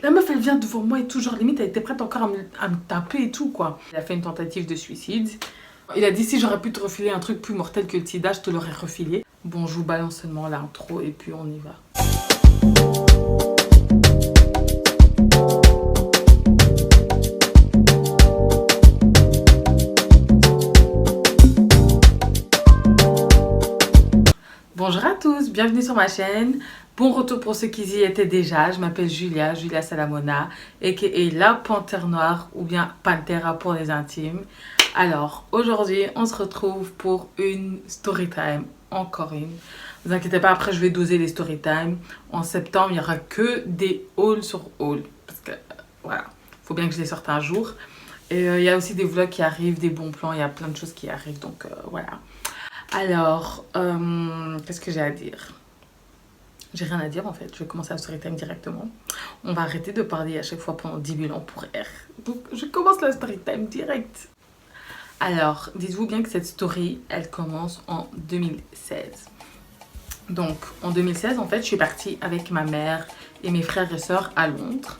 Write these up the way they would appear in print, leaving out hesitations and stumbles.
La meuf, elle vient devant moi et tout, genre limite, elle était prête encore à me taper et tout, quoi. Il a fait une tentative de suicide. Il a dit, si j'aurais pu te refiler un truc plus mortel que le sida, je te l'aurais refilé. Bon, je vous balance seulement l'intro et puis on y va. Bonjour à tous, bienvenue sur ma chaîne. Bon retour pour ceux qui y étaient déjà. Je m'appelle Julia Salamona, aka la panthère noire ou bien Panthera pour les intimes. Alors, aujourd'hui, on se retrouve pour une story time, encore une. Ne vous inquiétez pas, après je vais doser les story time. En septembre, il n'y aura que des hauls sur hauls. Parce que, voilà, il faut bien que je les sorte un jour. Et il y a aussi des vlogs qui arrivent, des bons plans, il y a plein de choses qui arrivent, donc voilà. Alors, qu'est-ce que j'ai à dire? J'ai rien à dire en fait, je vais commencer la story time directement. On va arrêter de parler à chaque fois pendant 10 000 ans pour R. Donc, je commence la story time direct. Alors, dites-vous bien que cette story, elle commence en 2016. Donc, en 2016, en fait, je suis partie avec ma mère et mes frères et sœurs à Londres.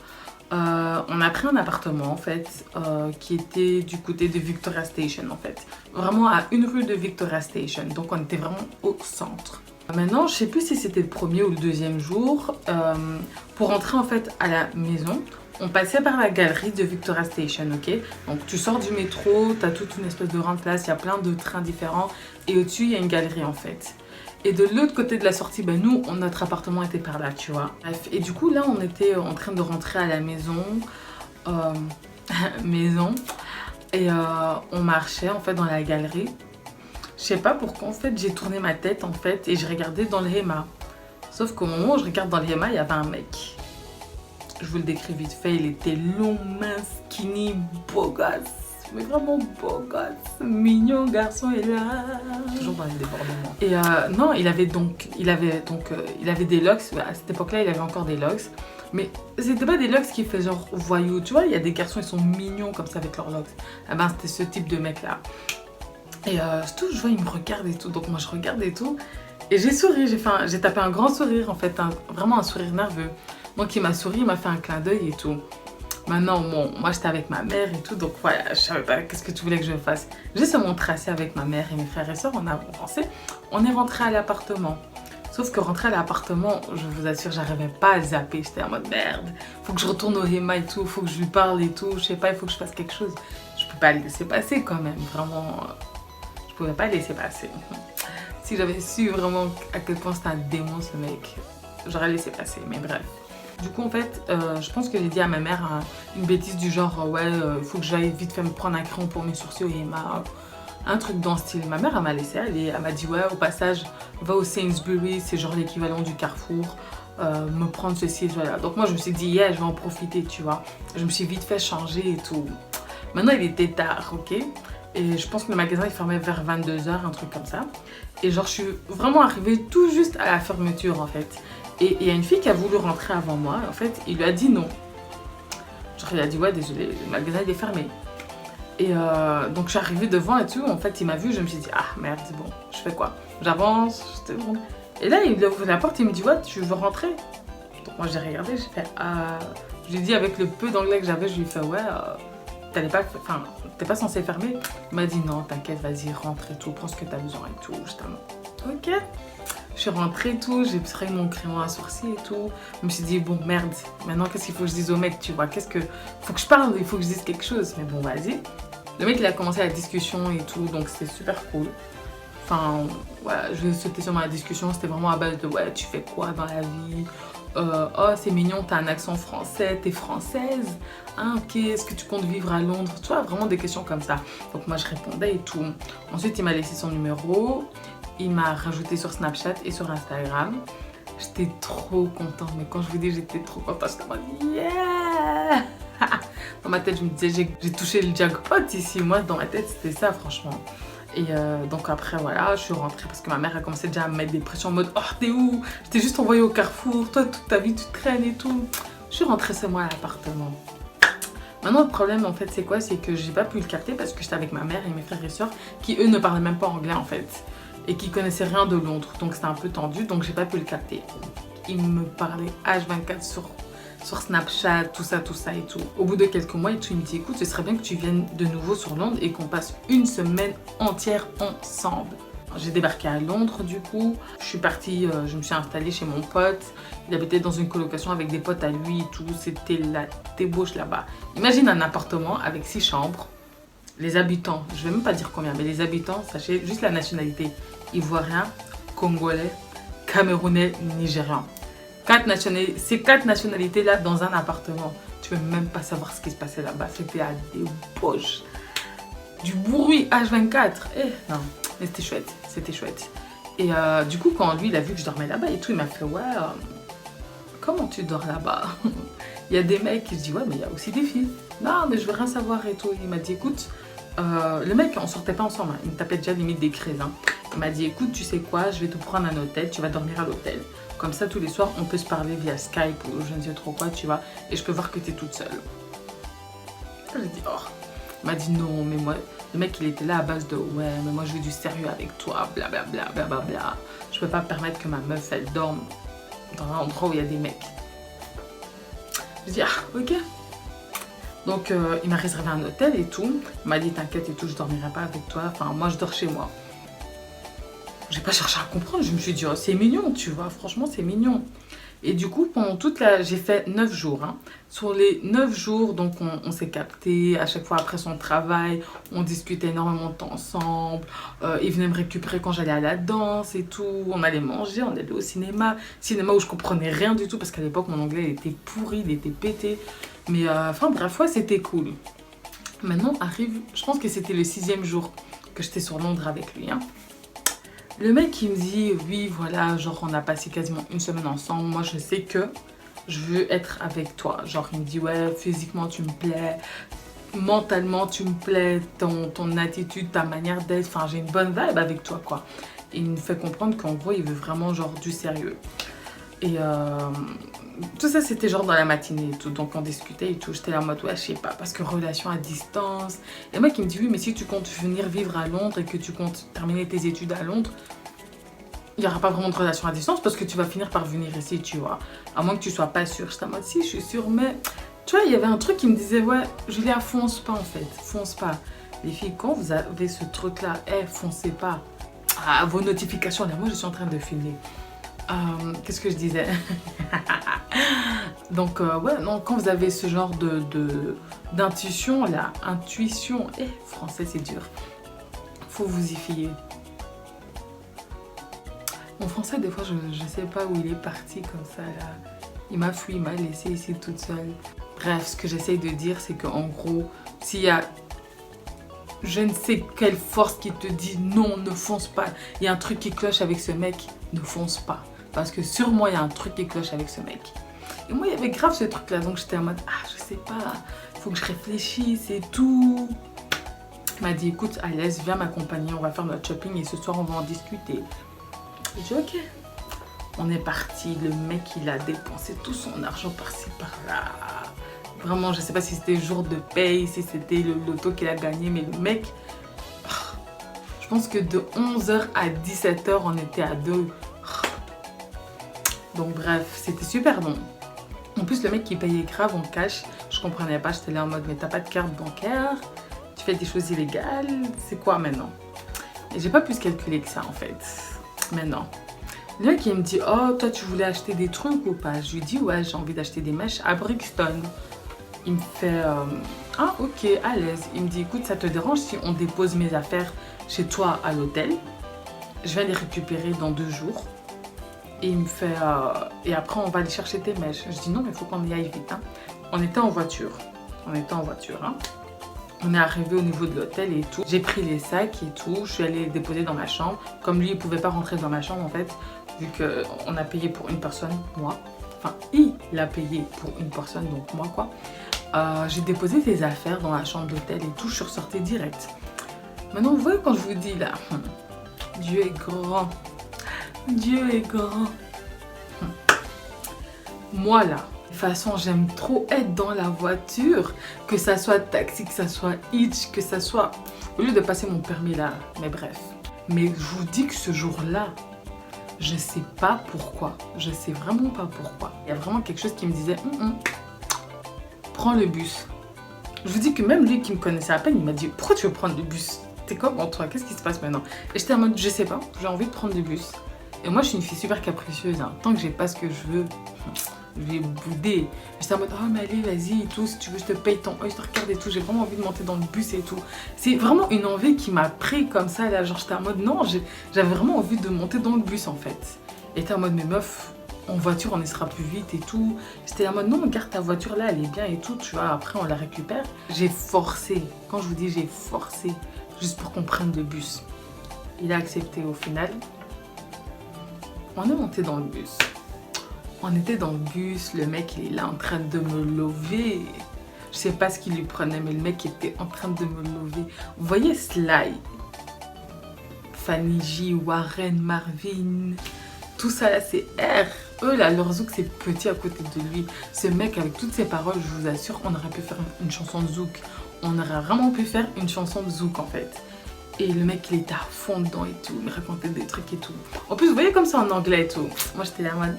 On a pris un appartement en fait qui était du côté de Victoria Station en fait. Vraiment à une rue de Victoria Station. Donc on était vraiment au centre. Maintenant, je sais plus si c'était le premier ou le deuxième jour. Pour entrer en fait à la maison, on passait par la galerie de Victoria Station, ok? Donc tu sors du métro, tu as toute une espèce de grande place, il y a plein de trains différents. Et au-dessus, il y a une galerie en fait. Et de l'autre côté de la sortie, ben nous, notre appartement était par là, tu vois. Bref, et du coup, là, on était en train de rentrer à la maison. Et on marchait, en fait, dans la galerie. Je sais pas pourquoi, en fait, j'ai tourné ma tête, en fait, et je regardais dans le Hema. Sauf qu'au moment où je regarde dans le Hema, il y avait un mec. Je vous le décris vite fait, il était long, mince, skinny, beau gosse. Mais vraiment beau gosse, mignon garçon est là. Toujours dans les débordements. Et non, il avait des locks. À cette époque-là, il avait encore des locks. Mais c'était pas des locks qui fait genre voyou. Tu vois, il y a des garçons, ils sont mignons comme ça avec leurs locks. Ah ben, c'était ce type de mec-là. Et surtout, je vois, il me regarde et tout. Donc moi, je regarde et tout. Et j'ai souri, j'ai tapé un grand sourire en fait. Vraiment un sourire nerveux. Donc il m'a souri, il m'a fait un clin d'œil et tout. Maintenant, bon, moi j'étais avec ma mère et tout, donc voilà, je savais pas qu'est-ce que tu voulais que je fasse. J'ai seulement tracé avec ma mère et mes frères et sœurs, on a avancé, on est rentré à l'appartement. Sauf que rentrer à l'appartement, je vous assure, j'arrivais pas à zapper, j'étais en mode merde, faut que je retourne au Hema et tout, faut que je lui parle et tout, je sais pas, il faut que je fasse quelque chose. Je peux pas le laisser passer quand même, vraiment, je pouvais pas le laisser passer. Si j'avais su vraiment à quel point c'était un démon ce mec, j'aurais laissé passer, mais bref. Du coup, en fait, je pense que j'ai dit à ma mère une bêtise du genre ouais, faut que j'aille vite fait me prendre un crayon pour mes sourcils au Hema. Un truc dans ce style. Ma mère, elle m'a laissé aller. Elle m'a dit ouais, au passage, va au Sainsbury, c'est genre l'équivalent du Carrefour. Me prendre ceci et voilà. Donc moi, je me suis dit yeah, je vais en profiter, tu vois. Je me suis vite fait changer et tout. Maintenant, il était tard, ok? Et je pense que le magasin, il fermait vers 22 h, un truc comme ça. Et genre, je suis vraiment arrivée tout juste à la fermeture, en fait. Et il y a une fille qui a voulu rentrer avant moi. En fait, il lui a dit non. Genre, il a dit ouais, désolé, le magasin il est fermé. Et donc, je suis arrivée devant et tout. En fait, il m'a vu. Je me suis dit ah merde, c'est bon, je fais quoi? J'avance, c'était bon. Et là, il ouvre la porte. Il me dit ouais, tu veux rentrer? Donc, moi, j'ai regardé. J'ai fait je lui ai dit avec le peu d'anglais que j'avais, je lui ai fait ouais, t'es pas censé fermer. Il m'a dit non, t'inquiète, vas-y, rentre et tout, prends ce que t'as besoin et tout. J'étais en mode ok. Je suis rentrée et tout, j'ai pris mon crayon à sourcils et tout. Je me suis dit, bon, merde, maintenant, qu'est-ce qu'il faut que je dise au mec, tu vois? Faut que je parle, il faut que je dise quelque chose. Mais bon, vas-y. Le mec, il a commencé la discussion et tout, donc c'était super cool. Enfin, voilà, je vais sauter sur ma discussion. C'était vraiment à base de, ouais, tu fais quoi dans la vie? Oh, c'est mignon, t'as un accent français, t'es française. Ah, ok, est-ce que tu comptes vivre à Londres? Tu vois, vraiment des questions comme ça. Donc moi, je répondais et tout. Ensuite, il m'a laissé son numéro. Il m'a rajouté sur Snapchat et sur Instagram. J'étais trop contente, mais quand je vous dis j'étais trop contente, j'étais en mode yeah. Dans ma tête, je me disais j'ai touché le jackpot ici. Moi, dans ma tête, c'était ça, franchement. Et donc après, voilà, je suis rentrée parce que ma mère a commencé déjà à me mettre des pressions en mode oh, t'es où? Je t'ai juste envoyé au Carrefour, toi, toute ta vie, tu traînes et tout. Je suis rentrée chez moi à l'appartement. Maintenant, le problème, en fait, c'est quoi? C'est que j'ai pas pu le capter parce que j'étais avec ma mère et mes frères et sœurs qui, eux, ne parlaient même pas anglais, en fait. Et qui connaissait rien de Londres, donc c'était un peu tendu, donc j'ai pas pu le capter. Il me parlait H24 sur sur Snapchat, tout ça et tout. Au bout de quelques mois, il me dit, écoute, ce serait bien que tu viennes de nouveau sur Londres et qu'on passe une semaine entière ensemble. J'ai débarqué à Londres du coup, je suis partie, je me suis installée chez mon pote, il habitait dans une colocation avec des potes à lui et tout, c'était la débauche là-bas. Imagine un appartement avec 6 chambres, les habitants, je vais même pas dire combien, mais les habitants, sachez juste la nationalité, ivoirien, congolais, camerounais, nigérian. Ces 4 nationalités là dans un appartement, tu veux même pas savoir ce qui se passait là-bas, c'était la débauche. Du bruit H24, non, mais c'était chouette, c'était chouette. Et du coup, quand lui, il a vu que je dormais là-bas et tout, il m'a fait, ouais, comment tu dors là-bas? Il y a des mecs qui se disent, ouais, mais il y a aussi des filles. Non, mais je veux rien savoir et tout. Il m'a dit, écoute, le mec, on sortait pas ensemble, hein. Il me tapait déjà limite des crises. Hein. Il m'a dit, écoute, tu sais quoi, je vais te prendre un hôtel, tu vas dormir à l'hôtel. Comme ça, tous les soirs, on peut se parler via Skype ou je ne sais trop quoi, tu vois, et je peux voir que tu es toute seule. J'ai dit, oh. Il m'a dit, non, mais moi, le mec, il était là à base de, ouais, mais moi, je veux du sérieux avec toi, blablabla, blablabla. Je peux pas permettre que ma meuf, elle dorme dans un endroit où il y a des mecs. Je dis, ah, ok. Donc, il m'a réservé un hôtel et tout. Il m'a dit, t'inquiète et tout, je dormirai pas avec toi. Enfin, moi, je dors chez moi. J'ai pas cherché à comprendre. Je me suis dit, oh, c'est mignon, tu vois. Franchement, c'est mignon. Et du coup, pendant toute la... J'ai fait 9 jours. Hein. Sur les 9 jours, donc, on s'est capté. À chaque fois, après son travail, on discutait énormément de temps ensemble. Il venait me récupérer quand j'allais à la danse et tout. On allait manger, on allait au cinéma. Cinéma où je comprenais rien du tout parce qu'à l'époque, mon anglais il était pourri, il était pété. Mais enfin, bref, ouais, c'était cool. Maintenant, arrive... Je pense que c'était le 6e jour que j'étais sur Londres avec lui. Hein. Le mec, il me dit, oui, voilà, genre, on a passé quasiment une semaine ensemble. Moi, je sais que je veux être avec toi. Genre, il me dit, ouais, physiquement, tu me plais. Mentalement, tu me plais. Ton attitude, ta manière d'être. Enfin, j'ai une bonne vibe avec toi, quoi. Et il me fait comprendre qu'en gros, il veut vraiment, genre, du sérieux. Et tout ça, c'était genre dans la matinée et tout. Donc, on discutait et tout. J'étais là en mode, ouais, je sais pas, parce que relation à distance. Et le mec, il me dit, oui, mais si tu comptes venir vivre à Londres et que tu comptes terminer tes études à Londres, il n'y aura pas vraiment de relation à distance parce que tu vas finir par venir ici, tu vois. À moins que tu sois pas sûre. J'étais en mode, si, je suis sûre, mais... Tu vois, il y avait un truc qui me disait, ouais, Julia, fonce pas en fait. Fonce pas. Les filles, quand vous avez ce truc-là, foncez pas. Ah, vos notifications, là, moi, je suis en train de filmer. Qu'est-ce que je disais? Donc, ouais, non, quand vous avez ce genre d'intuition, là, intuition, français, c'est dur. Faut vous y fier. Mon français, des fois, je sais pas où il est parti comme ça, là. Il m'a fui, il m'a laissé ici toute seule. Bref, ce que j'essaye de dire, c'est qu'en gros, s'il y a je ne sais quelle force qui te dit non, ne fonce pas, il y a un truc qui cloche avec ce mec, ne fonce pas. Parce que sur moi, il y a un truc qui cloche avec ce mec. Et moi, il y avait grave ce truc-là, donc j'étais en mode, ah, je sais pas, faut que je réfléchisse et tout. Il m'a dit, écoute, Alès, viens m'accompagner, on va faire notre shopping et ce soir, on va en discuter. J'ai dit, ok. On est parti, le mec, il a dépensé tout son argent par-ci, par-là. Vraiment, je sais pas si c'était le jour de paye, si c'était le loto qu'il a gagné, mais le mec, je pense que de 11h à 17h, on était à 2. Donc bref, c'était super bon. En plus, le mec qui payait grave en cash, je comprenais pas, j'étais là en mode, mais t'as pas de carte bancaire, tu fais des choses illégales, c'est quoi maintenant? Et j'ai pas pu calculer que ça en fait, maintenant. Le mec il me dit, oh toi tu voulais acheter des trucs ou pas? Je lui dis, ouais, j'ai envie d'acheter des mèches à Brixton. Il me fait, ah ok, à l'aise. Il me dit, écoute, ça te dérange si on dépose mes affaires chez toi à l'hôtel? Je vais les récupérer dans 2 jours. Et il me fait, et après on va aller chercher tes mèches. Je dis non, mais il faut qu'on y aille vite. Hein. On était en voiture. Hein. On est arrivé au niveau de l'hôtel et tout. J'ai pris les sacs et tout. Je suis allée les déposer dans ma chambre. Comme lui, il pouvait pas rentrer dans ma chambre en fait, vu qu'on a payé pour une personne, moi. Enfin, il a payé pour une personne, donc moi quoi. J'ai déposé des affaires dans la chambre d'hôtel et tout. Je suis ressortie direct. Maintenant, vous voyez quand je vous dis là, Dieu est grand. Dieu est grand. Moi là, de toute façon, j'aime trop être dans la voiture, que ça soit taxi, que ça soit hitch, que ça soit... Au lieu de passer mon permis là, mais bref. Mais je vous dis que ce jour-là, Je sais pas pourquoi. Je sais vraiment pas pourquoi. Il y a vraiment quelque chose qui me disait prends le bus. Je vous dis que même lui qui me connaissait à peine, il m'a dit pourquoi tu veux prendre le bus? T'es comment toi? Qu'est-ce qui se passe maintenant? Et j'étais en mode je sais pas, j'ai envie de prendre le bus. Et moi je suis une fille super capricieuse, hein. Tant que j'ai pas ce que je veux, je vais bouder. J'étais en mode oh mais allez vas-y et tout, si tu veux je te paye ton Oyster card et tout, j'ai vraiment envie de monter dans le bus et tout. C'est vraiment une envie qui m'a pris comme ça là, genre j'étais en mode non, j'avais vraiment envie de monter dans le bus en fait. Et t'es en mode mais meuf, en voiture on y sera plus vite et tout. J'étais en mode non garde ta voiture là, elle est bien et tout, tu vois, après on la récupère. J'ai forcé, quand je vous dis j'ai forcé, juste pour qu'on prenne le bus. Il a accepté au final. On est monté dans le bus. On était dans le bus, le mec il est là en train de me lover. Je sais pas ce qu'il lui prenait, mais le mec était en train de me lover. Vous voyez Sly, Fanny J, Warren, Marvin, tout ça là c'est R. Eux là, leur zouk c'est petit à côté de lui. Ce mec avec toutes ses paroles, je vous assure, on aurait pu faire une chanson de zouk. On aurait vraiment pu faire une chanson de zouk en fait. Et le mec il était à fond dedans et tout, il me racontait des trucs et tout. En plus vous voyez comme ça en anglais et tout. Moi j'étais là en mode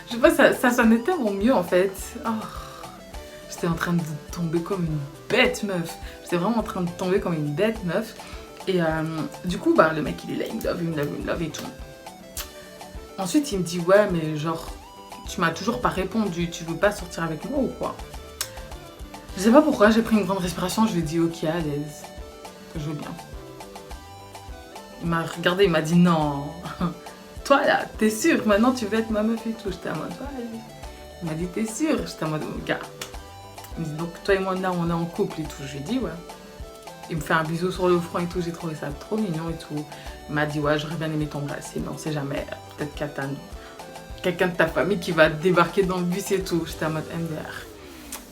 je sais pas, ça sonnait tellement mieux en fait. Oh. J'étais en train de tomber comme une bête meuf. J'étais vraiment en train de tomber comme une bête meuf. Et du coup bah le mec il est là, il me love et tout. Ensuite il me dit ouais mais genre tu m'as toujours pas répondu, tu veux pas sortir avec moi ou quoi? Je sais pas pourquoi, j'ai pris une grande respiration, je lui ai dit ok à l'aise. Je veux bien. Il m'a regardé, il m'a dit non. Toi là, t'es sûr? Maintenant tu veux être ma meuf et tout. J'étais en mode ouais. Il m'a dit t'es sûr? J'étais en mode oh, gars. Il me dit donc toi et moi là on est en couple et tout. Je lui ai dit ouais. Il me fait un bisou sur le front et tout. J'ai trouvé ça trop mignon et tout. Il m'a dit ouais j'aurais bien aimé t'embrasser mais on sait jamais. Peut-être qu'il y a quelqu'un de ta famille qui va débarquer dans le bus et tout. J'étais en mode MDR.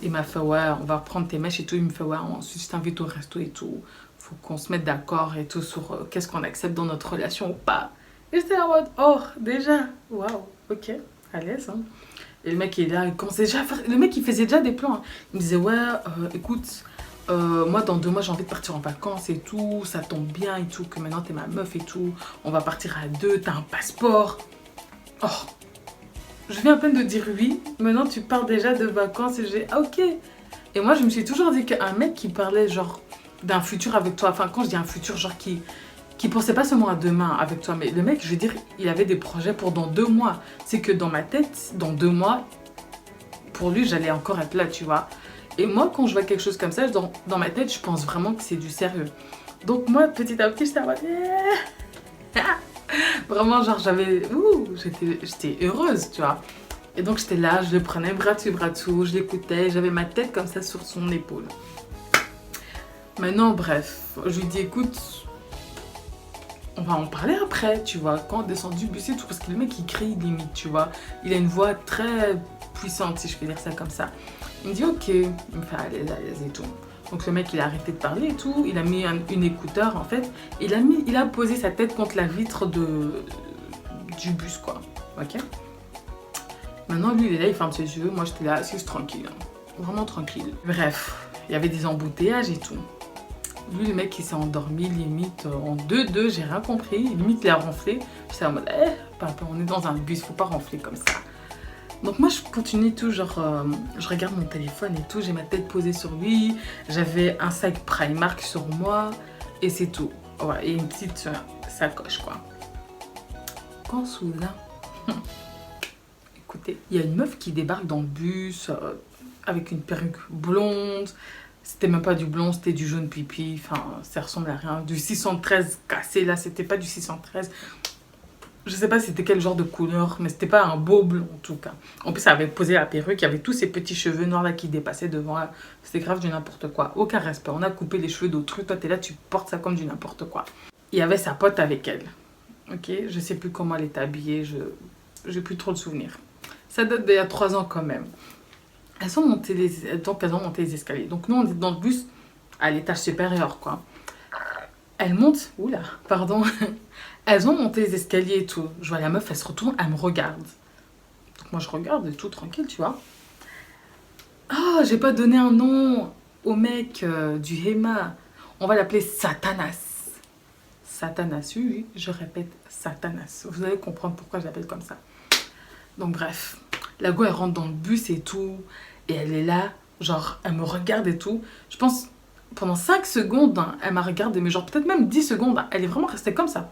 Il m'a fait ouais on va reprendre tes mèches et tout. Il me fait ouais ensuite je t'invite au resto et tout. Faut qu'on se mette d'accord et tout sur qu'est-ce qu'on accepte dans notre relation ou pas. Et j'étais en mode, oh, déjà, waouh, ok, à l'aise. Hein. Et le mec il est là, il commençait déjà à faire... Le mec il faisait déjà des plans. Hein. Il me disait, ouais, écoute, moi dans 2 mois j'ai envie de partir en vacances et tout, ça tombe bien et tout, que maintenant t'es ma meuf et tout, on va partir à 2, t'as un passeport. Oh, je viens à peine de dire oui, maintenant tu pars déjà de vacances et j'ai, ah, ok. Et moi je me suis toujours dit qu'un mec qui parlait genre d'un futur avec toi, enfin quand je dis un futur genre qui pensait pas seulement à demain avec toi, mais le mec je veux dire il avait des projets pour dans 2 mois. C'est que dans ma tête, dans 2 mois, pour lui j'allais encore être là tu vois. Et moi quand je vois quelque chose comme ça, dans ma tête je pense vraiment que c'est du sérieux. Donc moi petit à petit j'étais en mode vraiment genre j'étais heureuse tu vois. Et donc j'étais là, je le prenais bras dessous, je l'écoutais, j'avais ma tête comme ça sur son épaule. Maintenant, bref, je lui dis écoute, on va en parler après, tu vois, quand on descend du bus et tout, parce que le mec il crie limite, tu vois, il a une voix très puissante, si je peux dire ça comme ça. Il me dit ok, il me fait à l'aise et tout. Donc le mec il a arrêté de parler et tout, il a mis une écouteur en fait, il a posé sa tête contre la vitre du bus quoi, ok. Maintenant lui il est là, il ferme ses yeux, moi j'étais là assise tranquille, hein. Vraiment tranquille. Bref, il y avait des embouteillages et tout. Lui, le mec, il s'est endormi limite en 2-2, j'ai rien compris. Limite, il a ronflé. J'étais en mode, papa, on est dans un bus, faut pas ronfler comme ça. Donc moi, je continue tout, genre, je regarde mon téléphone et tout, j'ai ma tête posée sur lui. J'avais un sac Primark sur moi et c'est tout. Ouais, et une petite sacoche, quoi. Quand soudain, écoutez, il y a une meuf qui débarque dans le bus avec une perruque blonde. C'était même pas du blond, c'était du jaune pipi. Enfin, ça ressemble à rien. Du 613 cassé, là, c'était pas du 613. Je sais pas c'était quel genre de couleur, mais c'était pas un beau blond en tout cas. En plus, elle avait posé la perruque, il y avait tous ces petits cheveux noirs là qui dépassaient devant elle. C'était grave du n'importe quoi. Aucun respect. On a coupé les cheveux d'autrui. Toi, t'es là, tu portes ça comme du n'importe quoi. Il y avait sa pote avec elle. Ok, je sais plus comment elle était habillée, j'ai plus trop le souvenir. Ça date d'il y a 3 ans quand même. Elles ont monté les escaliers. Donc nous, on est dans le bus à l'étage supérieur, quoi. Elles montent... Oula, pardon. Elles ont monté les escaliers et tout. Je vois la meuf, elle se retourne, elle me regarde. Donc moi, je regarde et tout, tranquille, tu vois. Oh, j'ai pas donné un nom au mec du Hema. On va l'appeler Satanas. Satanas. Oui, je répète Satanas. Vous allez comprendre pourquoi je l'appelle comme ça. Donc bref, la go elle rentre dans le bus et tout, et elle est là, genre elle me regarde et tout. Je pense pendant 5 secondes, hein, elle m'a regardé, mais genre peut-être même 10 secondes, hein, elle est vraiment restée comme ça.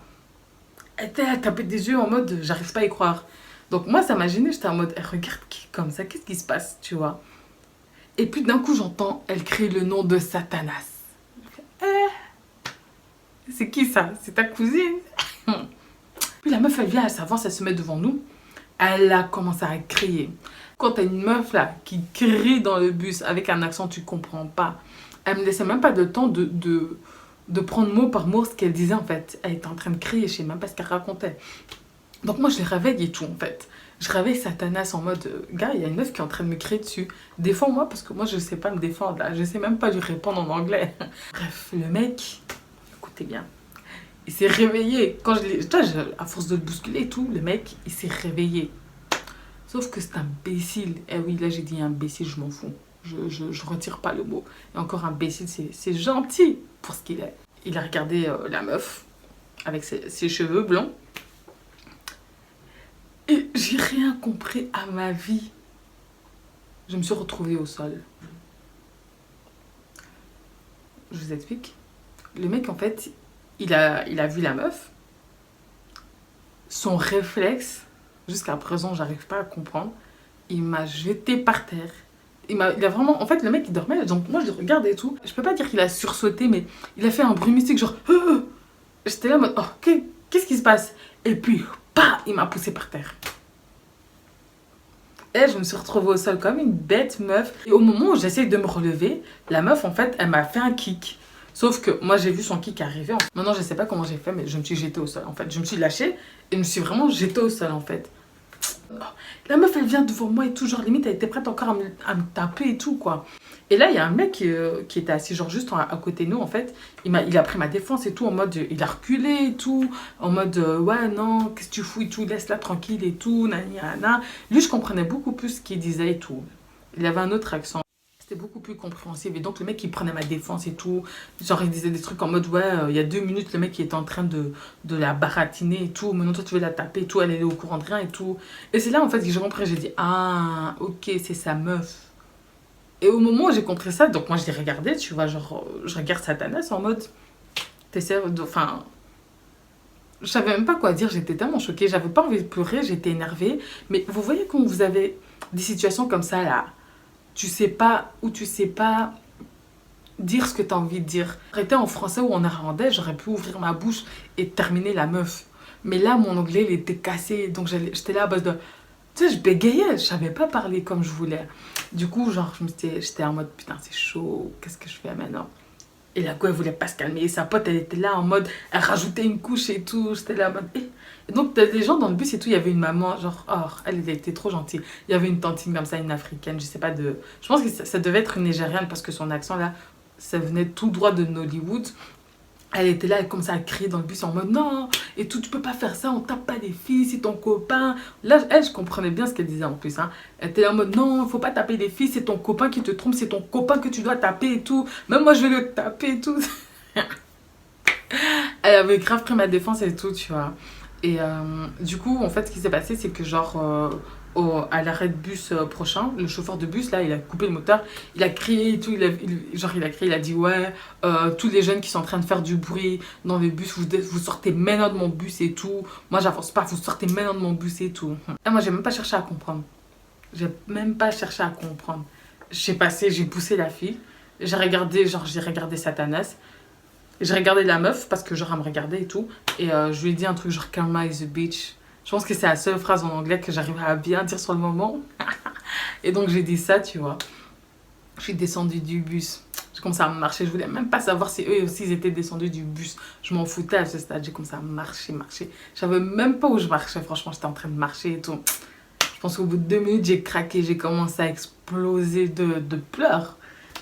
Elle était à taper des yeux en mode j'arrive pas à y croire. Donc moi ça m'a gênée, j'étais en mode elle regarde qui comme ça, qu'est-ce qui se passe, tu vois. Et puis d'un coup j'entends, elle crie le nom de Satanas. C'est qui ça? C'est ta cousine? Puis la meuf elle vient, elle s'avance, elle se met devant nous. Elle a commencé à crier. Quand t'as une meuf là qui crie dans le bus avec un accent tu comprends pas, elle me laissait même pas de temps de prendre mot par mot ce qu'elle disait en fait. Elle était en train de crier, je sais même pas ce qu'elle racontait. Donc moi je les réveille et tout en fait. Je réveille Satanas en mode gars, il y a une meuf qui est en train de me crier dessus. Défends-moi parce que moi je sais pas me défendre là. Je sais même pas lui répondre en anglais. Bref, le mec, écoutez bien, il s'est réveillé. Quand à force de le bousculer et tout, le mec il s'est réveillé. Sauf que c'est imbécile. Eh oui, là j'ai dit imbécile, je m'en fous. Je retire pas le mot. Et encore imbécile, c'est gentil pour ce qu'il est. Il a regardé la meuf avec ses cheveux blonds. Et j'ai rien compris à ma vie. Je me suis retrouvée au sol. Je vous explique. Le mec, en fait, il a vu la meuf. Son réflexe, jusqu'à présent, j'arrive pas à comprendre. Il m'a jeté par terre. Il a vraiment... En fait, le mec, il dormait. Donc, moi, je le regarde et tout. Je peux pas dire qu'il a sursauté, mais il a fait un bruit mystique, genre... J'étais là en mode... Oh, qu'est-ce qui se passe? Et puis, bah, il m'a poussé par terre. Et je me suis retrouvée au sol comme une bête meuf. Et au moment où j'essaye de me relever, la meuf, en fait, elle m'a fait un kick. Sauf que moi, j'ai vu son kick arriver. Maintenant, je sais pas comment j'ai fait, mais je me suis jetée au sol, en fait. Je me suis lâchée et je me suis vraiment jetée au sol, en fait. La meuf, elle vient devant moi et tout, genre limite, elle était prête encore à me taper et tout, quoi. Et là, il y a un mec qui était assis, genre juste à côté de nous, en fait. Il a pris ma défense et tout, en mode, il a reculé et tout, en mode, ouais, non, qu'est-ce que tu fous et tout, laisse-la tranquille et tout, nani, nana. Lui, je comprenais beaucoup plus ce qu'il disait et tout. Il avait un autre accent. C'était beaucoup plus compréhensible. Et donc, le mec, il prenait ma défense et tout. Genre, il disait des trucs en mode, ouais, il y a 2 minutes, le mec, il était en train de la baratiner et tout. Maintenant, toi, tu veux la taper et tout. Elle est au courant de rien et tout. Et c'est là, en fait, que j'ai compris. J'ai dit, ah, ok, c'est sa meuf. Et au moment où j'ai compris ça, donc moi, je l'ai regardé, tu vois, genre, je regarde Satanas en mode, t'essaies de... Enfin, je savais même pas quoi dire. J'étais tellement choquée. J'avais pas envie de pleurer. J'étais énervée. Mais vous voyez quand vous avez des situations comme ça, là, tu sais pas dire ce que tu as envie de dire. J'aurais été en français ou en néerlandais, j'aurais pu ouvrir ma bouche et terminer la meuf. Mais là, mon anglais, il était cassé. Donc, j'étais là à base de... Tu sais, je bégayais, je savais pas parler comme je voulais. Du coup, genre, j'étais en mode, putain, c'est chaud, qu'est-ce que je fais maintenant? Et la go, elle voulait pas se calmer. Et sa pote, elle était là en mode, elle rajoutait une couche et tout. J'étais là en mode, eh. Et donc, les gens dans le bus et tout, il y avait une maman, genre, oh, elle était trop gentille. Il y avait une tantine comme ça, une africaine, je sais pas de... Je pense que ça devait être une nigériane parce que son accent là, ça venait tout droit de Nollywood. Elle était là, elle commençait à crier dans le bus en mode non, et tout, tu peux pas faire ça, on tape pas les filles, c'est ton copain. Là, elle, je comprenais bien ce qu'elle disait en plus. Hein. Elle était là en mode non, il faut pas taper les filles, c'est ton copain qui te trompe, c'est ton copain que tu dois taper et tout. Même moi, je vais le taper et tout. Elle avait grave pris ma défense et tout, tu vois. Et du coup, en fait, ce qui s'est passé, c'est que genre, à l'arrêt de bus prochain, le chauffeur de bus, là, il a coupé le moteur, il a crié et tout, il a crié, il a dit, ouais, tous les jeunes qui sont en train de faire du bruit dans le bus, vous sortez maintenant de mon bus et tout. Moi, j'avance pas, vous sortez maintenant de mon bus et tout. Et moi, j'ai même pas cherché à comprendre. J'ai même pas cherché à comprendre. J'ai poussé la fille, j'ai regardé Satanas. J'ai regardé la meuf parce que genre elle me regardait et tout. Et je lui ai dit un truc genre Karma is a bitch. Je pense que c'est la seule phrase en anglais que j'arrive à bien dire sur le moment. Et donc j'ai dit ça, tu vois. Je suis descendue du bus. J'ai commencé à marcher. Je voulais même pas savoir si eux aussi ils étaient descendus du bus. Je m'en foutais à ce stade. J'ai commencé à marcher. Je savais même pas où je marchais. Franchement, j'étais en train de marcher et tout. Je pense qu'au bout de 2 minutes, j'ai craqué. J'ai commencé à exploser de pleurs.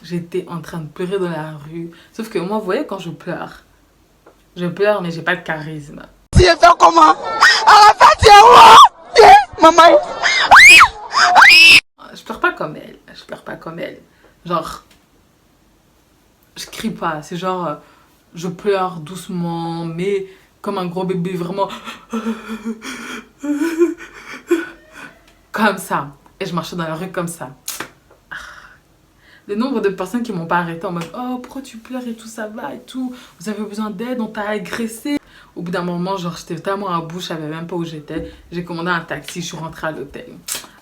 J'étais en train de pleurer dans la rue. Sauf que moi, vous voyez, quand je pleure mais j'ai pas de charisme. Tu es fait comment? Maman. Je pleure pas comme elle. Je pleure pas comme elle. Genre, je crie pas. C'est genre, Je pleure doucement, mais comme un gros bébé, vraiment. Comme ça. Et je marchais dans la rue comme ça. Le nombre de personnes qui m'ont pas arrêté en mode oh, pourquoi tu pleures et tout, ça va et tout. Vous avez besoin d'aide, on t'a agressé. Au bout d'un moment, genre, j'étais tellement à bout, je savais même pas où j'étais. J'ai commandé un taxi, je suis rentrée à l'hôtel.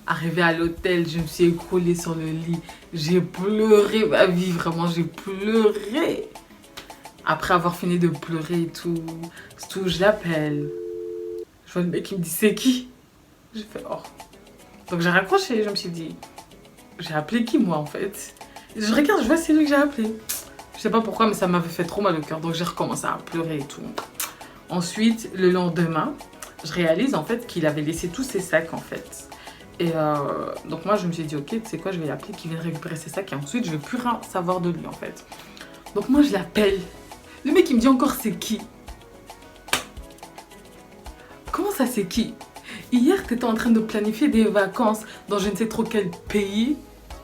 Arrivée à l'hôtel, je me suis écroulée sur le lit. J'ai pleuré ma vie, vraiment, j'ai pleuré. Après avoir fini de pleurer et tout, je l'appelle. Je vois le mec qui me dit c'est qui? J'ai fait oh. Donc j'ai raccroché, je me suis dit j'ai appelé qui moi en fait? Je regarde, je vois c'est lui que j'ai appelé. Je sais pas pourquoi, mais ça m'avait fait trop mal au cœur, donc j'ai recommencé à pleurer et tout. Ensuite, le lendemain, je réalise en fait qu'il avait laissé tous ses sacs en fait. Et donc moi je me suis dit ok, tu sais quoi, je vais l'appeler qu'il vienne récupérer ses sacs et ensuite je vais plus rien savoir de lui en fait. Donc moi je l'appelle. Le mec il me dit encore c'est qui? Comment ça c'est qui? Hier t'étais en train de planifier des vacances dans je ne sais trop quel pays,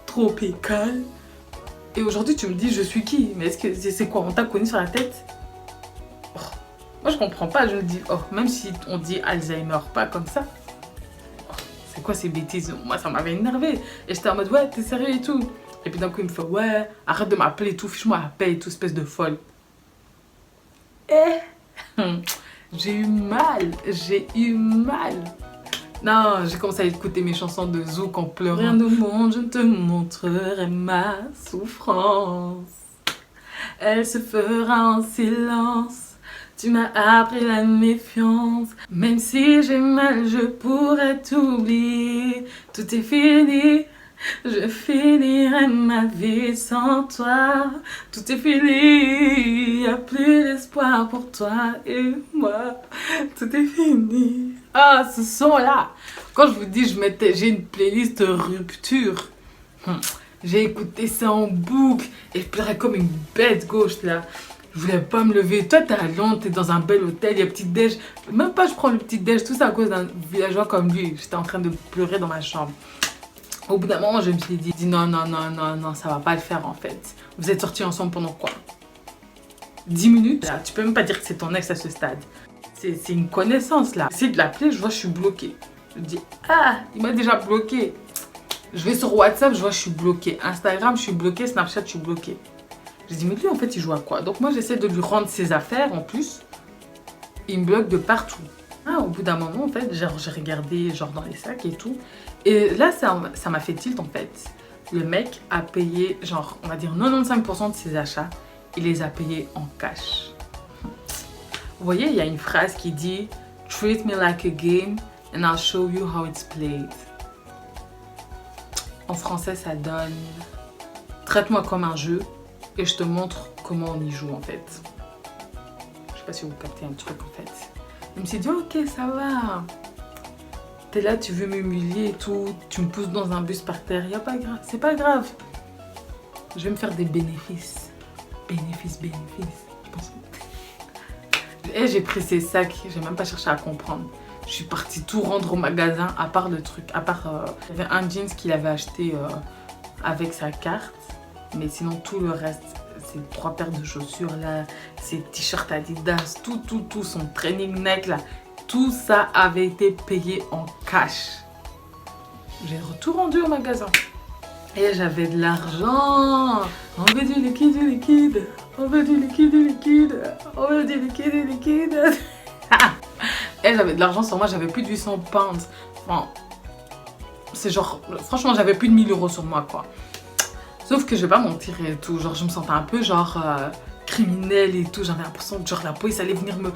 tropical. Et aujourd'hui tu me dis je suis qui? Mais est-ce que c'est quoi? On t'a connu sur la tête? Oh, moi je comprends pas, je me dis oh, même si on dit Alzheimer, pas comme ça. Oh, c'est quoi ces bêtises? Moi ça m'avait énervé. Et j'étais en mode ouais t'es sérieux et tout. Et puis d'un coup il me fait ouais arrête de m'appeler et tout, fiche-moi la paix et tout, espèce de folle. J'ai eu mal, j'ai eu mal. Non, j'ai commencé à écouter mes chansons de Zouk en pleurant. Rien au monde, je ne te montrerai ma souffrance. Elle se fera en silence. Tu m'as appris la méfiance. Même si j'ai mal, je pourrais t'oublier. Tout est fini. Je finirai ma vie sans toi. Tout est fini. Y a plus d'espoir pour toi et moi. Tout est fini. Ah, ce son-là. Quand je vous dis, j'ai une playlist rupture. J'ai écouté ça en boucle et je pleurais comme une bête gauche là. Je voulais pas me lever. Toi, t'es à Londres, t'es dans un bel hôtel, il y a petit déj. Même pas je prends le petit déj, tout ça à cause d'un villageois comme lui. J'étais en train de pleurer dans ma chambre. Au bout d'un moment, je me suis dit non, non, non, non, non, ça va pas le faire en fait. Vous êtes sortis ensemble pendant quoi? 10 minutes? Là, tu peux même pas dire que c'est ton ex à ce stade. C'est une connaissance là. J'essaie de l'appeler, je vois je suis bloquée. Je me dis ah, il m'a déjà bloqué. Je vais sur WhatsApp, je vois je suis bloquée. Instagram, je suis bloquée. Snapchat, je suis bloquée. Je dis mais lui en fait il joue à quoi? Donc moi j'essaie de lui rendre ses affaires en plus. Il me bloque de partout. Ah, au bout d'un moment en fait, j'ai regardé genre dans les sacs et tout. Et là ça m'a fait tilt en fait. Le mec a payé genre on va dire 95% de ses achats. Il les a payés en cash. Vous voyez, il y a une phrase qui dit treat me like a game and I'll show you how it's played. En français ça donne traite-moi comme un jeu et je te montre comment on y joue en fait. Je sais pas si vous captez un truc en fait. Je me suis dit ok ça va. T'es là, tu veux m'humilier et tout, tu me pousses dans un bus par terre, y a pas grave, c'est pas grave. Je vais me faire des bénéfices. Bénéfices. Je pense. Et j'ai pris ces sacs, j'ai même pas cherché à comprendre. Je suis partie tout rendre au magasin, à part le truc, il y avait un jeans qu'il avait acheté avec sa carte. Mais sinon tout le reste, ces 3 paires de chaussures là, ces t-shirts Adidas, tout, son training neck là, tout ça avait été payé en cash. J'ai tout rendu au magasin. Et j'avais de l'argent. On veut du liquide. On veut du liquide. On veut du liquide. Et j'avais de l'argent sur moi, j'avais plus de 800 pounds. Enfin, c'est genre, franchement, j'avais plus de 1000 € sur moi quoi. Sauf que je vais pas mentir et tout, genre je me sentais un peu genre criminelle et tout, j'avais l'impression que genre la police allait venir me...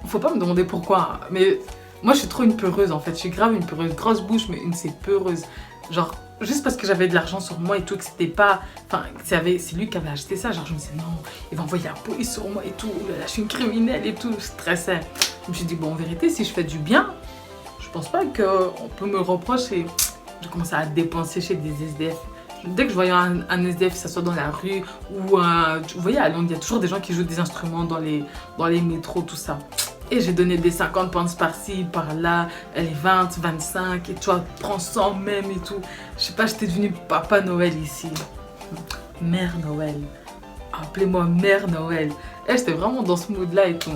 Faut pas me demander pourquoi, mais moi je suis trop une peureuse en fait, je suis grave une peureuse, grosse bouche mais c'est peureuse. Genre juste parce que j'avais de l'argent sur moi et tout, que c'était pas... Enfin, c'est lui qui avait acheté ça, genre je me disais non, il va envoyer la police sur moi et tout, là je suis une criminelle et tout, je stressais. Je me suis dit bon en vérité si je fais du bien, je pense pas qu'on peut me le reprocher. J'ai commencé à dépenser chez des SDF. Dès que je voyais un SDF, que ce soit dans la rue ou vous voyez à Londres, il y a toujours des gens qui jouent des instruments dans les métros, tout ça. Et j'ai donné des 50 pounds par-ci, par-là, les 20, 25, et tu vois, prends 100 même et tout. Je sais pas, j'étais devenue Papa Noël ici. Mère Noël. Appelez-moi Mère Noël. Et j'étais vraiment dans ce mood là et tout.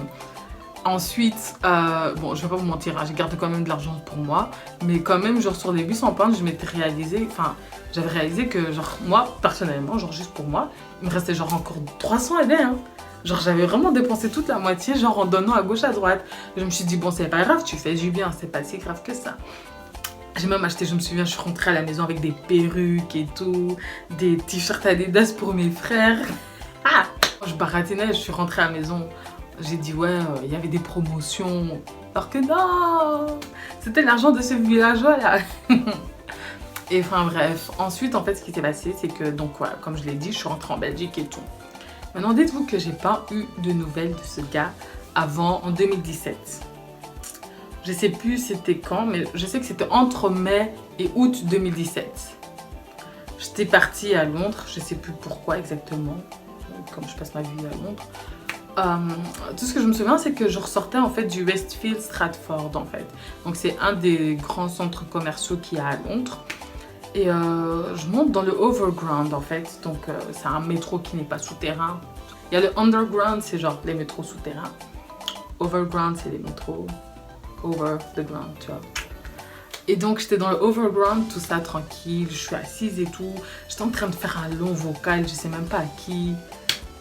Ensuite, bon, je vais pas vous mentir, hein, j'ai gardé quand même de l'argent pour moi, mais quand même, genre sur les 800 pounds, j'avais réalisé que, genre, moi, personnellement, genre juste pour moi, il me restait genre encore 300 et bien, hein. Genre, j'avais vraiment dépensé toute la moitié, genre en donnant à gauche, à droite. Je me suis dit, bon, c'est pas grave, tu fais du bien, c'est pas si grave que ça. J'ai même acheté, je me souviens, je suis rentrée à la maison avec des perruques et tout, des t-shirts Adidas pour mes frères. Ah! Je baratinais, je suis rentrée à la maison. J'ai dit ouais, il y avait des promotions. Alors que non, c'était l'argent de ce villageois là. Et enfin bref, ensuite en fait ce qui s'est passé c'est que donc voilà, comme je l'ai dit, je suis rentrée en Belgique et tout. Maintenant dites-vous que j'ai pas eu de nouvelles de ce gars avant en 2017. Je sais plus c'était quand, mais je sais que c'était entre mai et août 2017. J'étais partie à Londres, je sais plus pourquoi exactement, comme je passe ma vie à Londres. Tout ce que je me souviens, c'est que je ressortais en fait du Westfield Stratford en fait. Donc c'est un des grands centres commerciaux qu'il y a à Londres. Et je monte dans le Overground en fait. Donc c'est un métro qui n'est pas souterrain. Il y a le Underground, c'est genre les métros souterrains. Overground, c'est les métros over the ground, tu vois. Et donc j'étais dans le Overground, tout ça tranquille. Je suis assise et tout. J'étais en train de faire un long vocal, je sais même pas à qui.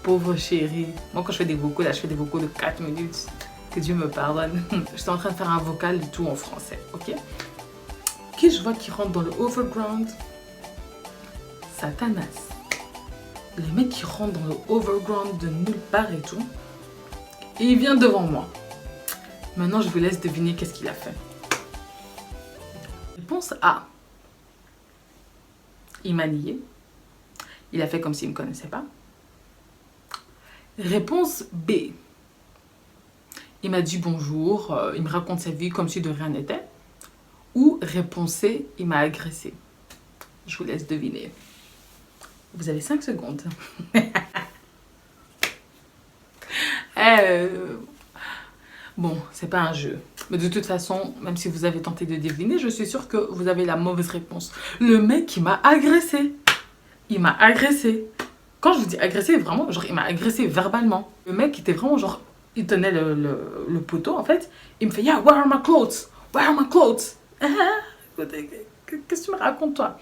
Pauvre chérie. Moi, quand je fais des vocaux, là, je fais des vocaux de 4 minutes. Que Dieu me pardonne. J'étais en train de faire un vocal et tout en français, ok? Qui je vois qui rentre dans le Overground? Satanas. Le mec qui rentre dans le Overground de nulle part et tout. Et il vient devant moi. Maintenant, je vous laisse deviner qu'est-ce qu'il a fait. Réponse A. Il m'a nié. Il a fait comme s'il ne me connaissait pas. Réponse B. Il m'a dit bonjour, il me raconte sa vie comme si de rien n'était. Ou réponse C, il m'a agressé. Je vous laisse deviner. Vous avez 5 secondes. Bon, c'est pas un jeu. Mais de toute façon, même si vous avez tenté de deviner, je suis sûre que vous avez la mauvaise réponse. Le mec, il m'a agressé. Il m'a agressé. Quand je vous dis agressé, vraiment, genre, il m'a agressé verbalement. Le mec était vraiment, genre, il tenait le poteau, en fait. Il me fait, yeah, where are my clothes? Where are my clothes? Qu'est-ce que tu me racontes, toi?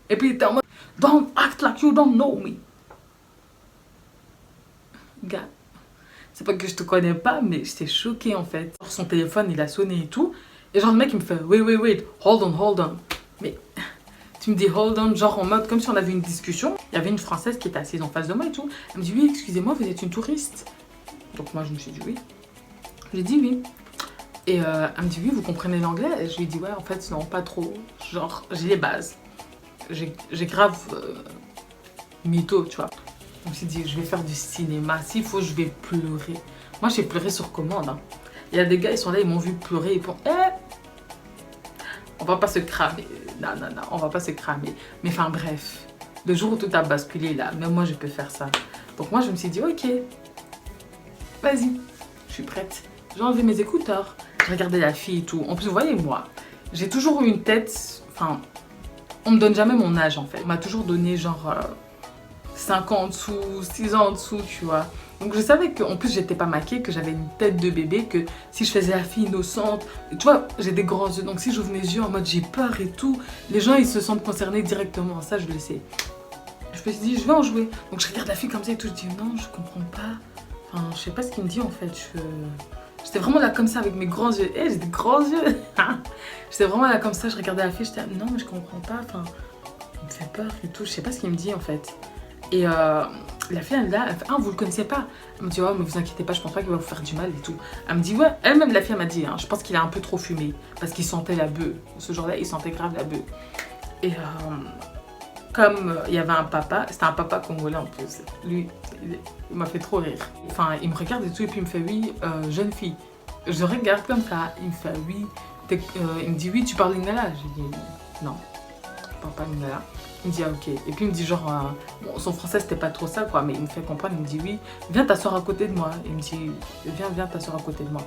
Et puis, il était en mode, don't act like you don't know me. Gars, c'est pas que je te connais pas, mais j'étais choquée, en fait. Son téléphone, il a sonné et tout. Et genre, le mec, il me fait, wait, hold on. Mais... tu me dis hold on, genre en mode comme si on avait une discussion. Il y avait une Française qui était assise en face de moi et tout. Elle me dit oui, excusez-moi, vous êtes une touriste? Donc moi je me suis dit oui. J'ai dit oui. Et elle me dit oui, vous comprenez l'anglais? Et je lui ai dit ouais, en fait non, pas trop. Genre j'ai les bases. J'ai grave mytho, tu vois. Je me suis dit je vais faire du cinéma. S'il faut, je vais pleurer. Moi j'ai pleuré sur commande. Hein. Il y a des gars, ils sont là, ils m'ont vu pleurer. Ils font on va pas se cramer. Non, on va pas se cramer. Mais enfin bref, le jour où tout a basculé là, même moi je peux faire ça. Donc moi je me suis dit ok, vas-y, je suis prête. J'ai enlevé mes écouteurs, je regardais la fille et tout. En plus vous voyez moi, j'ai toujours eu une tête, enfin, on me donne jamais mon âge en fait. On m'a toujours donné genre 5 ans en dessous, 6 ans en dessous, tu vois. Donc je savais qu'en plus j'étais pas maquillée, que j'avais une tête de bébé, que si je faisais la fille innocente, tu vois, j'ai des grands yeux, donc si j'ouvre mes yeux en mode j'ai peur et tout, les gens ils se sentent concernés directement, ça je le sais. Je me suis dit je vais en jouer, donc je regarde la fille comme ça et tout, je dis non je comprends pas, enfin je sais pas ce qu'il me dit en fait, j'étais vraiment là comme ça avec mes grands yeux, j'ai des grands yeux, j'étais vraiment là comme ça, je regardais la fille, j'étais non mais je comprends pas, enfin il me fait peur et tout, je sais pas ce qu'il me dit en fait. Et la fille elle est là, elle fait ah vous le connaissez pas? Elle me dit ouais mais vous inquiétez pas, je pense pas qu'il va vous faire du mal et tout. Elle me dit ouais, elle-même la fille elle m'a dit hein, je pense qu'il a un peu trop fumé parce qu'il sentait la bœuf. Ce jour-là il sentait grave la bœuf. Et comme il y avait un papa, c'était un papa congolais en plus, lui il m'a fait trop rire. Enfin il me regarde et tout et puis il me fait oui jeune fille. Je regarde comme ça, il me fait oui, il me dit oui tu parles lingala? J'ai dit non, je parle pas lingala. Il me dit ah ok, et puis il me dit genre, bon, son français c'était pas trop ça quoi, mais il me fait comprendre, il me dit oui, viens t'asseoir à côté de moi. Il me dit viens t'asseoir à côté de moi.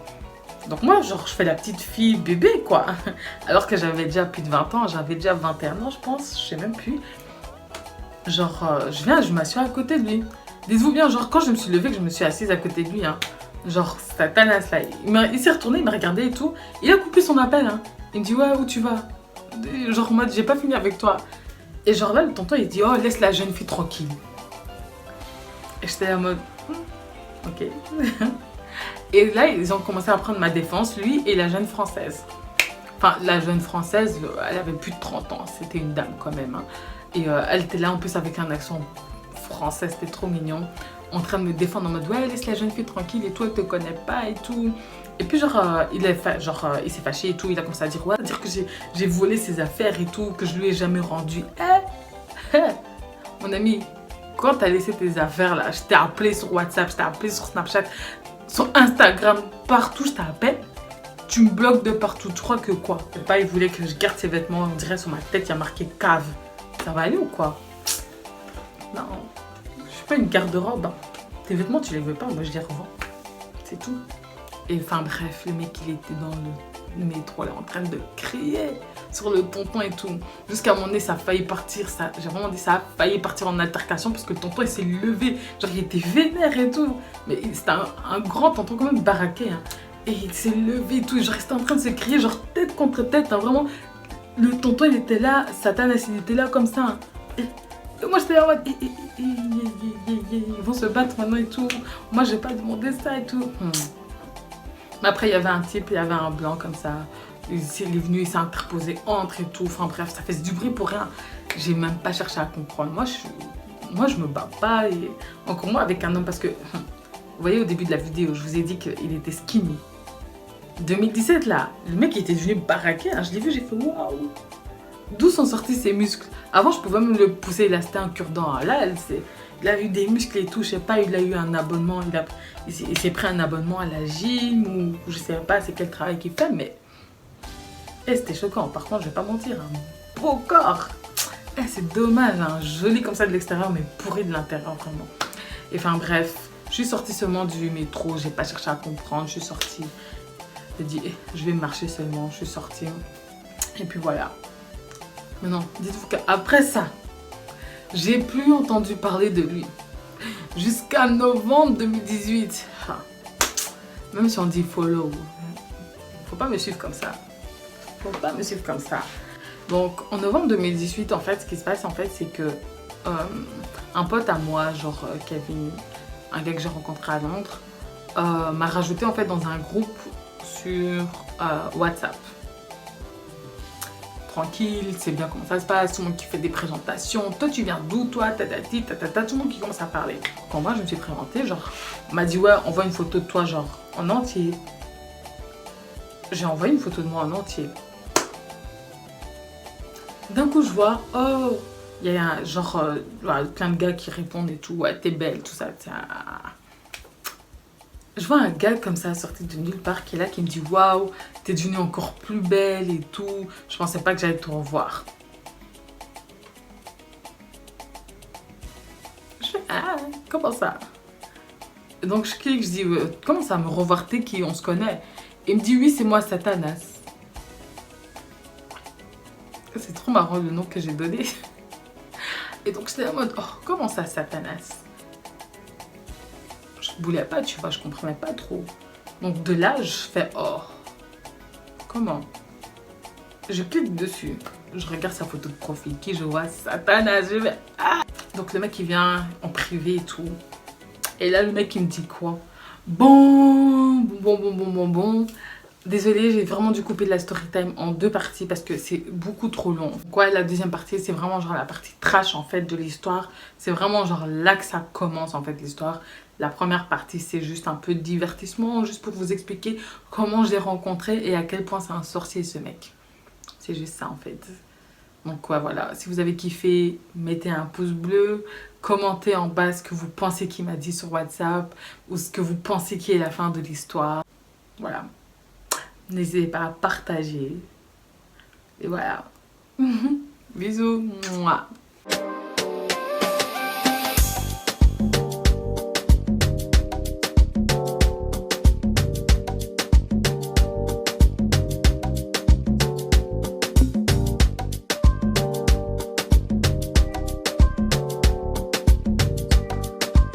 Donc moi genre je fais la petite fille bébé quoi, alors que j'avais déjà plus de 20 ans, j'avais déjà 21 ans je pense, je sais même plus. Genre je viens, je m'assois à côté de lui. Dites-vous bien, genre, quand je me suis levée, que je me suis assise à côté de lui, hein, genre, Satanas, là, il s'est retourné, il m'a regardé et tout. Il a coupé son appel, hein. Il me dit, ouais, où tu vas? Genre, en mode, j'ai pas fini avec toi. Et genre là, le tonton, il dit, oh, laisse la jeune fille tranquille. Et j'étais en mode, ok. Et là, ils ont commencé à prendre ma défense, lui et la jeune française. Enfin, la jeune française, elle avait plus de 30 ans, c'était une dame quand même. Hein. Et elle était là en plus avec un accent français, c'était trop mignon. En train de me défendre en mode, ouais, laisse la jeune fille tranquille et tout, elle te connaît pas et tout. Et puis genre, il s'est fâché et tout, il a commencé à dire, ouais, dire que j'ai volé ses affaires et tout, que je lui ai jamais rendu. Mon ami, quand t'as laissé tes affaires là, je t'ai appelé sur WhatsApp, je t'ai appelé sur Snapchat, sur Instagram, partout je t'appelle. Tu me bloques de partout, tu crois que quoi? Le papa il voulait que je garde ses vêtements, on dirait sur ma tête il y a marqué cave. Ça va aller ou quoi? Non, je suis pas une garde-robe. Hein. Tes vêtements tu les veux pas, moi je les revends. C'est tout. Et enfin bref, le mec il était dans le métro là en train de crier sur le tonton et tout. Jusqu'à un moment donné ça a failli partir, j'ai vraiment dit ça a failli partir en altercation parce que le tonton il s'est levé, genre il était vénère et tout. Mais c'était un grand tonton quand même baraqué. Hein. Et il s'est levé et tout, genre il était en train de se crier genre tête contre tête, hein, vraiment. Le tonton il était là, Satanas il était là comme ça. Hein. Et moi j'étais en mode, ils vont se battre maintenant et tout. Moi j'ai pas demandé ça et tout. Mais après il y avait un type, il y avait un blanc comme ça. Il est venu, il s'est interposé entre et tout. Enfin bref, ça fait du bruit pour rien. J'ai même pas cherché à comprendre. Moi je me bats pas. Et encore moins avec un homme parce que, vous voyez au début de la vidéo, je vous ai dit qu'il était skinny. 2017 là, le mec il était devenu baraqué, hein. Je l'ai vu, j'ai fait waouh. D'où sont sortis ses muscles? Avant je pouvais même le pousser, là c'était un cure-dent. Hein. Là il a eu des muscles et tout, je sais pas, il a eu un abonnement, il s'est pris un abonnement à la gym ou je sais pas c'est quel travail qu'il fait, mais c'était choquant. Par contre je vais pas mentir, un beau corps. C'est dommage, hein. Joli comme ça de l'extérieur mais pourri de l'intérieur vraiment. Et enfin bref, je suis sortie seulement du métro, j'ai pas cherché à comprendre, je suis sortie. J'ai dit, je vais marcher seulement, je suis sortie. Et puis voilà. Maintenant, dites-vous qu'après ça, j'ai plus entendu parler de lui. Jusqu'à novembre 2018. Même si on dit follow, faut pas me suivre comme ça. Faut pas me suivre comme ça. Donc, en novembre 2018, en fait, ce qui se passe, en fait, c'est que un pote à moi, genre Kevin, un gars que j'ai rencontré à Londres, m'a rajouté en fait dans un groupe sur WhatsApp. Tranquille, c'est bien comment ça se passe, tout le monde qui fait des présentations. Toi, tu viens d'où, toi, tatati, tatata, tout le monde qui commence à parler. Quand moi, je me suis présentée, genre, on m'a dit, ouais, envoie une photo de toi, genre, en entier. J'ai envoyé une photo de moi en entier. D'un coup, je vois, oh, il y a genre plein de gars qui répondent et tout, ouais, t'es belle, tout ça. Je vois un gars comme ça sorti de nulle part qui est là, qui me dit waouh, t'es devenue encore plus belle et tout. Je pensais pas que j'allais te revoir. Je fais ah, comment ça? Donc je clique, je dis comment ça me revoir, t'es qui, on se connaît? Il me dit oui, c'est moi Satanas. C'est trop marrant le nom que j'ai donné. Et donc j'étais en mode oh, comment ça Satanas? Je voulais pas, tu vois, je comprenais pas trop. Donc de là, je fais oh, comment? Je clique dessus, je regarde sa photo de profil, qui je vois, Satanas, je vais ah. Donc le mec il vient en privé et tout. Et là le mec il me dit quoi? Bon. Désolée, j'ai vraiment dû couper de la story time en deux parties parce que c'est beaucoup trop long. Quoi, la deuxième partie, c'est vraiment genre la partie trash en fait de l'histoire. C'est vraiment genre là que ça commence en fait l'histoire. La première partie, c'est juste un peu de divertissement, juste pour vous expliquer comment je l'ai rencontré et à quel point c'est un sorcier ce mec. C'est juste ça en fait. Donc ouais, voilà, si vous avez kiffé, mettez un pouce bleu, commentez en bas ce que vous pensez qu'il m'a dit sur WhatsApp ou ce que vous pensez qui est la fin de l'histoire. Voilà. N'hésitez pas à partager. Et voilà. Bisous. Mouah.